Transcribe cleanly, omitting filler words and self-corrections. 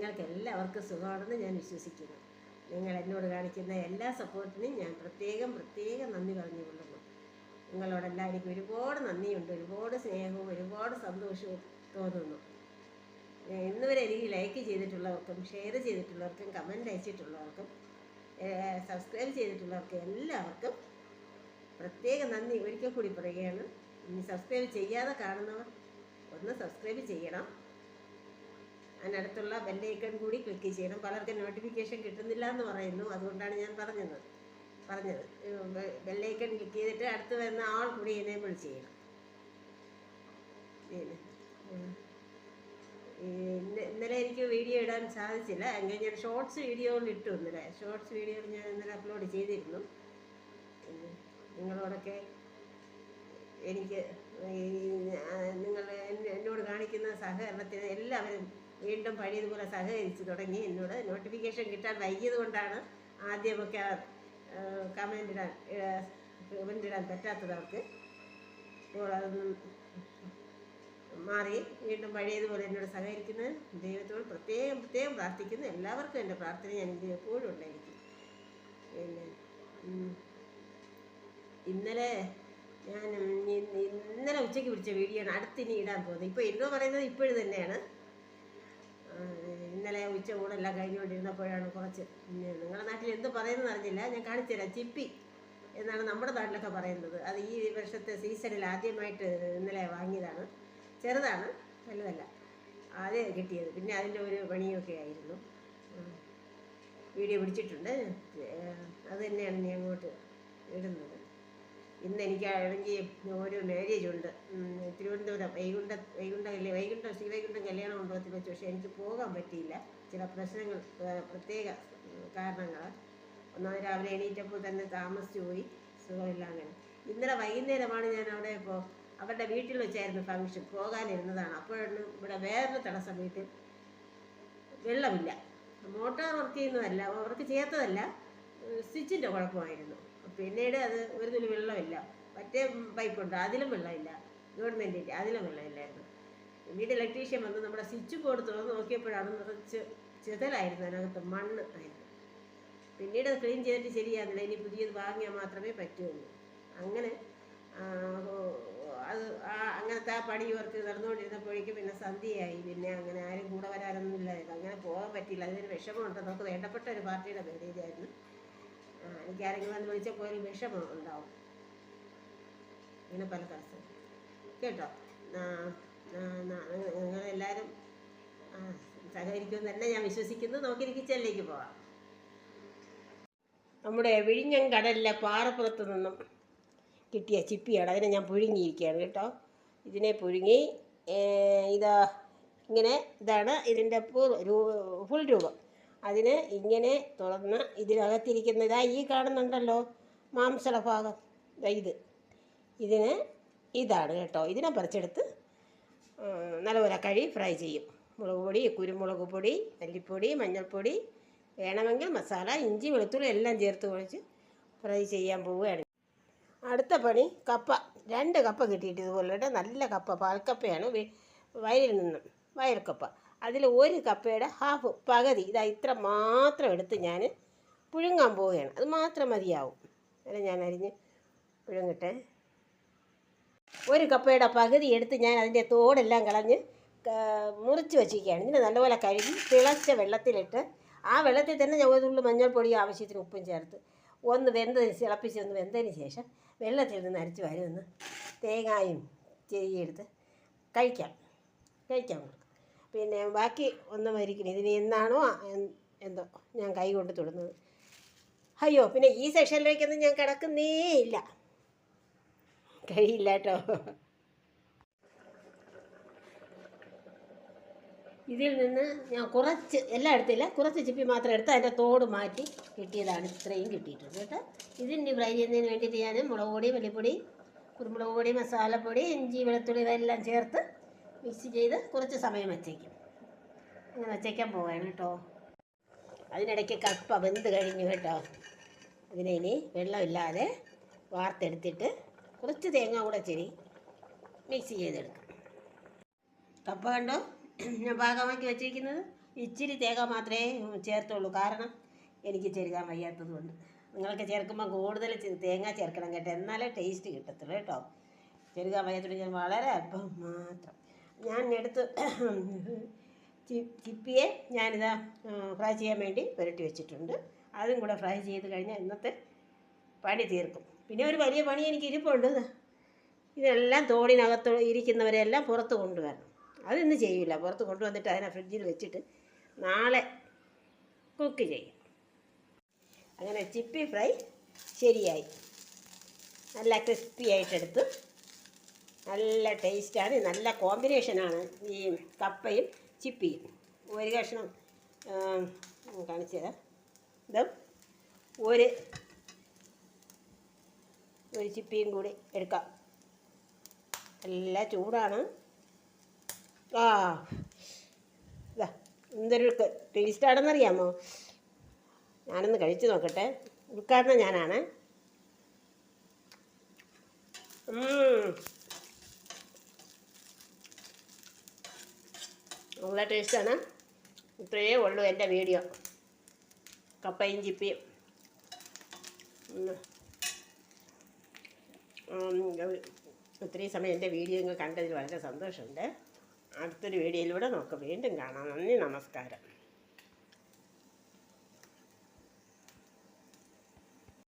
നിങ്ങൾക്ക് എല്ലാവർക്കും സുഖമാണെന്ന് ഞാൻ വിശ്വസിക്കുന്നു. നിങ്ങൾ എന്നോട് കാണിക്കുന്ന എല്ലാ സപ്പോർട്ടിനും ഞാൻ പ്രത്യേകം നന്ദി പറഞ്ഞുകൊള്ളുന്നു. നിങ്ങളോടെല്ലാം എനിക്ക് ഒരുപാട് നന്ദിയുണ്ട്, ഒരുപാട് സ്നേഹവും ഒരുപാട് സന്തോഷവും തോന്നുന്നു. ഇന്ന് വരെ എനിക്ക് ലൈക്ക് ചെയ്തിട്ടുള്ളവർക്കും ഷെയർ ചെയ്തിട്ടുള്ളവർക്കും കമൻറ്റ് അയച്ചിട്ടുള്ളവർക്കും സബ്സ്ക്രൈബ് ചെയ്തിട്ടുള്ളവർക്കും എല്ലാവർക്കും പ്രത്യേക നന്ദി ഒരിക്കൽ കൂടി പറയുകയാണ്. ഇനി സബ്സ്ക്രൈബ് ചെയ്യാതെ കാണുന്നവർ ഒന്ന് സബ്സ്ക്രൈബ് ചെയ്യണം. അതിനടുത്തുള്ള ബെല്ലൈക്കൺ കൂടി ക്ലിക്ക് ചെയ്യണം. പലർക്കും നോട്ടിഫിക്കേഷൻ കിട്ടുന്നില്ല എന്ന് പറയുന്നു, അതുകൊണ്ടാണ് ഞാൻ പറഞ്ഞത് ബെല്ലൈക്കൺ ക്ലിക്ക് ചെയ്തിട്ട് അടുത്ത് വരുന്ന ആൾ കൂടി എനേബിൾ ചെയ്യണം. ഇന്നലെ എനിക്ക് വീഡിയോ ഇടാൻ സാധിച്ചില്ല, എങ്കിൽ ഞാൻ ഷോർട്സ് വീഡിയോയിൽ ഇട്ടു. ഷോർട്സ് വീഡിയോയിൽ ഞാൻ ഇന്നലെ അപ്ലോഡ് ചെയ്തിരുന്നു. നിങ്ങളോടൊക്കെ എനിക്ക് നിങ്ങൾ എന്നോട് കാണിക്കുന്ന സഹകരണത്തിന് എല്ലാവരും വീണ്ടും പഴയതുപോലെ സഹകരിച്ച് തുടങ്ങി. എന്നോട് നോട്ടിഫിക്കേഷൻ കിട്ടാൻ വൈകിയത് കൊണ്ടാണ് ആദ്യമൊക്കെ കമൻ്റ് ഇടാൻ പറ്റാത്തത് അവർക്ക്. അപ്പോൾ അതൊന്നും മാറി വീണ്ടും പഴയതുപോലെ എന്നോട് സഹകരിക്കുന്നത് ദൈവത്തോട് പ്രത്യേകം പ്രാർത്ഥിക്കുന്നു. എല്ലാവർക്കും എൻ്റെ പ്രാർത്ഥന എനിക്ക് എപ്പോഴും ഉണ്ടായിരിക്കും. പിന്നെ ഇന്നലെ ഉച്ചയ്ക്ക് പിടിച്ച വീഡിയോ ആണ് അടുത്തിനി ഇടാൻ പോകുന്നത്. ഇപ്പോൾ എന്നോ പറയുന്നത് ഇപ്പോഴും തന്നെയാണ്. ഇന്നലെ ഉച്ച ഊണെല്ലാം കഴിഞ്ഞുകൊണ്ടിരുന്നപ്പോഴാണ് കുറച്ച്, നിങ്ങളുടെ നാട്ടിൽ എന്ത് പറയുന്നതെന്ന് അറിഞ്ഞില്ല, ഞാൻ കാണിച്ചുതരാം. ചിപ്പി എന്നാണ് നമ്മുടെ നാട്ടിലൊക്കെ പറയുന്നത്. അത് ഈ വർഷത്തെ സീസണിൽ ആദ്യമായിട്ട് ഇന്നലെ വാങ്ങിയതാണ്. ചെറുതാണ്, വലുതല്ല. ആദ്യം കിട്ടിയത്. പിന്നെ അതിൻ്റെ ഒരു പണിയൊക്കെ ആയിരുന്നു. വീഡിയോ പിടിച്ചിട്ടുണ്ട്. അത് തന്നെയാണ് ഇനി അങ്ങോട്ട് ഇടുന്നത്. ഇന്ന് എനിക്കാണെങ്കിൽ ഒരു മാരേജ് ഉണ്ട് തിരുവനന്തപുരം ശ്രീവൈകുണ്ഠം കല്യാണ മണ്ഡപത്തിൽ വെച്ച്. പക്ഷേ എനിക്ക് പോകാൻ പറ്റിയില്ല, ചില പ്രശ്നങ്ങൾ, പ്രത്യേക കാരണങ്ങൾ. ഒന്നാമത് രാവിലെ എണീറ്റപ്പോൾ തന്നെ താമസിച്ചു പോയി, സുഖമില്ല. അങ്ങനെ ഇന്നലെ വൈകുന്നേരമാണ് ഞാൻ അവിടെ അവരുടെ വീട്ടിൽ വെച്ചായിരുന്നു ഫംഗ്ഷൻ, പോകാനിരുന്നതാണ്. അപ്പോഴാണ് ഇവിടെ വേറൊരു തടസ്സം. വീട്ടിൽ വെള്ളമില്ല, മോട്ടോർ വർക്ക് ചെയ്യുന്നതല്ല, വർക്ക് ചെയ്യാത്തതല്ല, സ്വിച്ചിൻ്റെ കുഴപ്പമായിരുന്നു. പിന്നീട് അത് ഒരു തുള്ളി വെള്ളമില്ല. മറ്റേ പൈപ്പുണ്ട്, അതിലും വെള്ളമില്ല, ഗവൺമെൻറ്റിൻ്റെ, അതിലും വെള്ളമില്ലായിരുന്നു. വീട് ഇലക്ട്രീഷ്യൻ വന്ന് നമ്മുടെ സ്വിച്ച് ബോർഡ് തുറന്ന് നോക്കിയപ്പോഴാണ് നിറച്ച് ചെതലായിരുന്നു, അതിനകത്ത് മണ്ണ് ആയിരുന്നു. പിന്നീട് അത് ക്ലീൻ ചെയ്തിട്ട് ശരിയാകുന്നില്ല, ഇനി പുതിയത് വാങ്ങിയാൽ മാത്രമേ പറ്റുള്ളൂ. അങ്ങനെ അങ്ങനത്തെ ആ പണി വർക്ക് നടന്നുകൊണ്ടിരുന്നപ്പോഴേക്കും പിന്നെ സന്ധ്യയായി. പിന്നെ അങ്ങനെ ആരും കൂടെ വരാനൊന്നും ഇല്ലായിരുന്നു, അങ്ങനെ പോകാൻ പറ്റിയില്ല. അതിനൊരു വിഷമമുണ്ട്. നമുക്ക് വേണ്ടപ്പെട്ട ഒരു പാർട്ടിയുടെ മാരേജായിരുന്നു. എനിക്ക് ആരെങ്കിലും വന്ന് വിളിച്ചപ്പോൾ ഒരു വിഷമം ഉണ്ടാവും. ഇങ്ങനെ പല തടസ്സം കേട്ടോ. നിങ്ങളെല്ലാവരും സഹകരിക്കുമെന്ന് തന്നെ ഞാൻ വിശ്വസിക്കുന്നു. നോക്കി കിച്ചണിലേക്ക് പോവാം. നമ്മുടെ വിഴിഞ്ഞം കടലിലെ പാറപ്പുറത്ത് നിന്നും കിട്ടിയ ചിപ്പിയാണ്. അതിനെ ഞാൻ പുഴുങ്ങിയിരിക്കുകയാണ് കേട്ടോ. ഇതിനെ പുഴുങ്ങി ഇതാണ് ഇതിൻ്റെ ഫുൾ രൂപം. അതിന് ഇങ്ങനെ തുറന്ന് ഇതിനകത്തിരിക്കുന്ന ഈ കാണുന്നുണ്ടല്ലോ മാംസള ഭാഗം, ഇതാണ് കേട്ടോ. ഇതിനെ പറിച്ചെടുത്ത് നല്ലപോലെ ഫ്രൈ ചെയ്യും. മുളക് പൊടി, കുരുമുളക് പൊടി, മല്ലിപ്പൊടി, മഞ്ഞൾപ്പൊടി, വേണമെങ്കിൽ മസാല, ഇഞ്ചി, വെളുത്തുള്ളി എല്ലാം ചേർത്ത് കുഴച്ച് ഫ്രൈ ചെയ്യാൻ പോവുകയാണ്. അടുത്ത പണി കപ്പ. 2 കപ്പ കിട്ടിയിട്ട് ഇതുപോലെ നല്ല കപ്പ, പാൽക്കപ്പയാണ്, വയലിൽ നിന്നും വയൽക്കപ്പ. അതിൽ 1 കപ്പയുടെ പകുതി ഇത്ര മാത്രം എടുത്ത് ഞാൻ പുഴുങ്ങാൻ പോവുകയാണ്. അത് മാത്രം മതിയാവും. അല്ല, ഞാൻ അരിഞ്ഞ് പുഴുങ്ങട്ടെ. 1 കപ്പയുടെ പകുതി എടുത്ത് ഞാൻ അതിൻ്റെ തോടെല്ലാം കളഞ്ഞ് മുറിച്ച് വെച്ചിരിക്കുകയാണ്. ഇതിനെ നല്ലപോലെ കഴുകി തിളച്ച വെള്ളത്തിലിട്ട്, ആ വെള്ളത്തിൽ തന്നെ ഞാൻ 1 തുള്ളി മഞ്ഞൾപ്പൊടി, ആവശ്യത്തിന് ഉപ്പും ചേർത്ത് തിളപ്പിച്ച് വെന്തതിന് ശേഷം വെള്ളത്തിൽ നിന്ന് അരച്ച് വരുമെന്ന് തേങ്ങായും ചെരിയെടുത്ത് കഴിക്കാം. പിന്നെ ബാക്കി ഒന്നും വരിക്കണം. ഇതിന് എന്നാണോ എന്തോ ഞാൻ കൈ കൊണ്ട് തൊടുന്നത്. അയ്യോ, പിന്നെ ഈ സെക്ഷനിലേക്കൊന്നും ഞാൻ കിടക്കുന്നേ ഇല്ല, കഴിയില്ല കേട്ടോ. ഇതിൽ നിന്ന് ഞാൻ എല്ലാം എടുത്തില്ല, കുറച്ച് ചിപ്പി മാത്രം എടുത്ത് അതിൻ്റെ തോട് മാറ്റി കിട്ടിയതാണ്. ഇത്രയും കിട്ടിയിട്ടുണ്ട് കേട്ടോ. ഇതിൻ്റെ ഫ്രൈ ചെയ്യുന്നതിന് വേണ്ടിയിട്ട് ഞാൻ മുളക് പൊടി, മല്ലിപ്പൊടി, കുരുമുളക് പൊടി, മസാലപ്പൊടി, ഇഞ്ചി, വെളുത്തുള്ളി ഇതെല്ലാം ചേർത്ത് മിക്സ് ചെയ്ത് കുറച്ച് സമയം വച്ചേക്കും. അങ്ങനെ വച്ചേക്കാൻ പോവുകയാണ് കേട്ടോ. അതിനിടയ്ക്ക് കപ്പ വെന്ത് കഴിഞ്ഞു കേട്ടോ. അതിനെ ഇനി വെള്ളമില്ലാതെ വാർത്തെടുത്തിട്ട് കുറച്ച് തേങ്ങ കൂടെ മിക്സ് ചെയ്തെടുക്കാം. കപ്പ കണ്ടോ ഞാൻ പാകമാക്കി വെച്ചിരിക്കുന്നത്. ഇച്ചിരി തേങ്ങ മാത്രമേ ചേർത്തുള്ളൂ, കാരണം എനിക്ക് ചെരുകാൻ വയ്യാത്തത് കൊണ്ട്. നിങ്ങൾക്ക് ചേർക്കുമ്പോൾ കൂടുതൽ തേങ്ങ ചേർക്കണം കേട്ടോ, എന്നാലേ ടേസ്റ്റ് കിട്ടത്തുള്ളൂ കേട്ടോ. ചെരുകാൻ വയ്യാത്തത് ഞാൻ വളരെ അല്പം മാത്രം ഞാൻ എടുത്ത് ചിപ്പിയെ ഞാനിതാ ഫ്രൈ ചെയ്യാൻ വേണ്ടി പുരട്ടി വെച്ചിട്ടുണ്ട്. അതും കൂടെ ഫ്രൈ ചെയ്ത് കഴിഞ്ഞാൽ ഇന്നത്തെ പണി തീർക്കും. പിന്നെ ഒരു വലിയ പണി എനിക്ക് ഇരിപ്പുണ്ട്. ഇതെല്ലാം തോടിനകത്ത് ഇരിക്കുന്നവരെല്ലാം പുറത്ത് കൊണ്ടുവരണം. അതിന്ന് ചെയ്യില്ല, പുറത്ത് കൊണ്ടുവന്നിട്ട് അതിനെ ഫ്രിഡ്ജിൽ വെച്ചിട്ട് നാളെ കുക്ക് ചെയ്യും. അങ്ങനെ ചിപ്പി ഫ്രൈ ശരിയായി, നല്ല ക്രിസ്പി ആയിട്ടെടുത്ത്. നല്ല ടേസ്റ്റാണ്, നല്ല കോമ്പിനേഷനാണ് ഈ കപ്പയും ചിപ്പിയും. ഒരു കഷ്ണം കാണിച്ചു തരാം. ഇതും ഒരു ചിപ്പിയും കൂടി എടുക്കാം. നല്ല ചൂടാണ്. ഇതാ എന്തൊരു ടേസ്റ്റാണെന്നറിയാമോ? ഞാനൊന്ന് കഴിച്ച് നോക്കട്ടെ. ഉദ്ഘാടനം ഞാനാണ്. നല്ല ടേസ്റ്റാണ്. ഇത്രയേ ഉള്ളൂ എൻ്റെ വീഡിയോ, കപ്പയും ചിപ്പിയും. ഇത്രയും സമയം എൻ്റെ വീഡിയോ കണ്ടതിൽ വളരെ സന്തോഷമുണ്ട്. അടുത്തൊരു വീഡിയോയിലൂടെ നമുക്ക് വീണ്ടും കാണാം. നന്ദി, നമസ്കാരം.